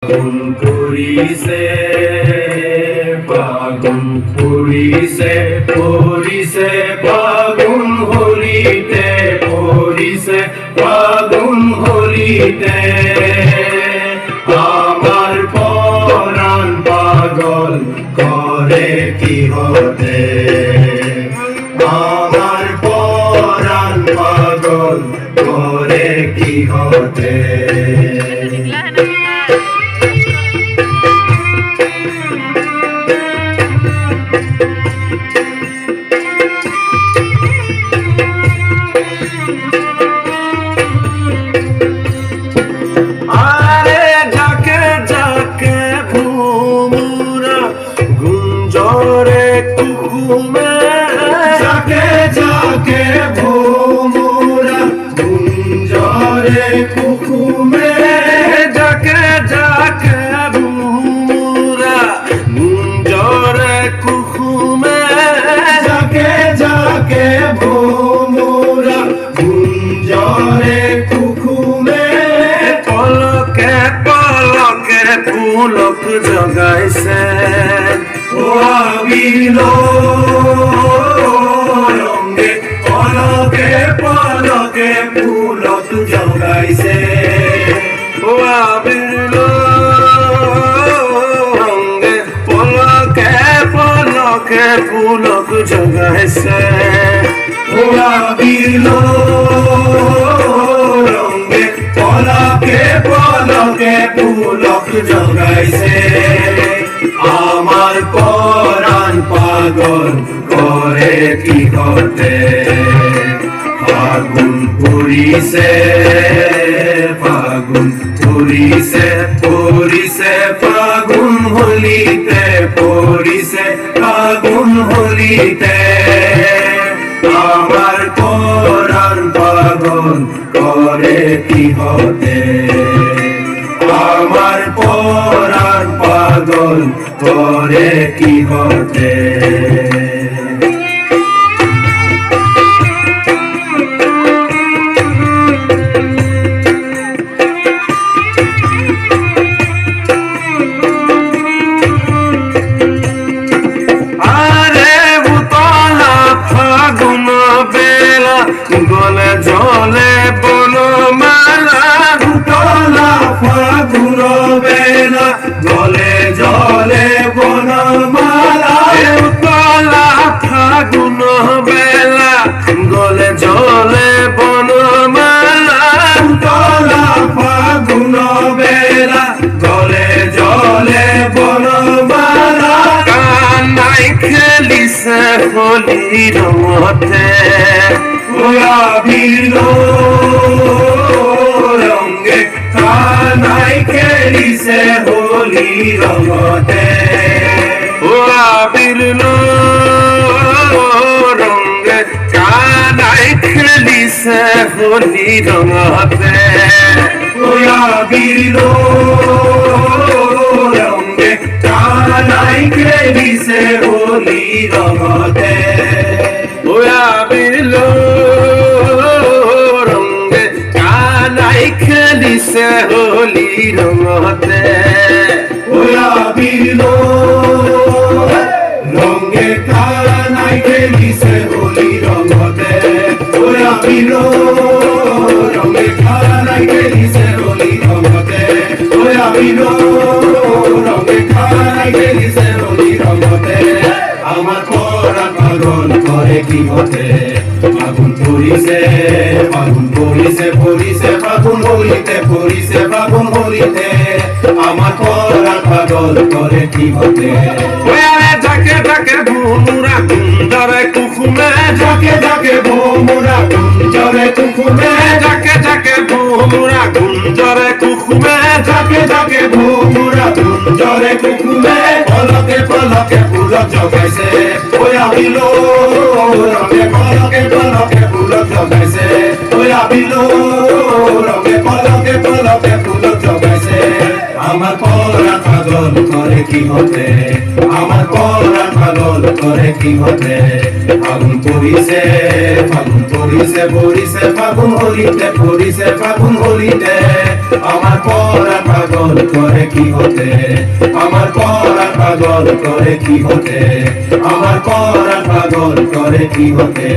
পুরিছে ফাগুন পুরিছে পুরিছে ফাগুন হোলিতে পুরিছে ফাগুন হোলিতে আমার পরাণ পাগল করে কি হতে আমার পরাণ পাগল করে কি হতে যাকে যাকে ভোমরা গুঞ্জরে কুকুমে যাকে যাকে ভোমরা গুঞ্জরে কুকুমে যাকে যাকে ভোমরা গুঞ্জরে কুকুমে পলকে পলকে পুলক জগাইছে ও আবিলো রঙে পলকে পলকে পুলক জগাইছে ও আবিলো রঙে পলকে পলকে পুলক জগাইছে ও আবিলো রঙে পলকে পলকে পুলক জগাইছে আমার পরাণ পাগল করে কি হতে ফাগুন পুরিছে ফাগুন পুরিছে পুরিছে ফাগুন হোলিতে পুরিছে ফাগুন হোলিতে আমার পরাণ পাগল করে কি হতে আমার পরাণ পাগল করে কি হতে আরে উতলা ফাগুন বেলা গলে জলে বনমালা উতলা ফাগুন বেলা গলে জলে বনমালা উতলা ফাগুন বেলা গলে জলে বনমালা উতলা ফাগুন বেলা গলে জলে বনমালা কানাই খেলিছে হোলি রঙতে আবিলো রঙে কানাই খেলিছে হোলি রঙতে ও আবিলো রঙে কানাই খেলিছে হোলি রঙতে ও আবিলো রঙে কানাই খেলিছে হোলি রঙতে ও আবিলো রঙে কানাই খেলিছে হোলি রঙতে ও আবিলো রঙে কানাই খেলিছে হোলি রঙতে ও আবিলো রঙে কানাই খেলিছে হোলি রঙতে ও আবিলো রঙে কানাই খেলিছে হোলি রঙতে আমার পরাণ পাগল করে কি হতে ফাগুন পুরিছে ফাগুন পুরিছে পুরিছে ফাগুন হোলিতে পুরিছে ফাগুন হোলিতে আমার পরাণ পাগল করে কি হতে যাকে যাকে ভোমরা গুঞ্জরে কুকুমে যাকে যাকে ভোমরা গুঞ্জরে কুকুমে যাকে যাকে ভোমরা গুঞ্জরে কুকুমে যাকে যাকে ভোমরা গুঞ্জরে কুকুমে পলকে পলকে পুলক জগাইছে ওই আবিলো রঙে পলকে পলকে পুলক জগাইছে ওই আবিলো রঙে পলকে পলকে পুলক জগাইছে আমার পরাণ পাগল করে কি হতে আমার পরাণ পাগল করে কি হতে ফাগুন পড়িছে ফাগুন পড়িছে পড়িছে ফাগুন হলিতে পড়িছে ফাগুন হলিতে আমার পরাণ পাগল করে কি হতে আমার পরাণ পাগল করে কি হতে আমার পরাণ পাগল করে কি হতে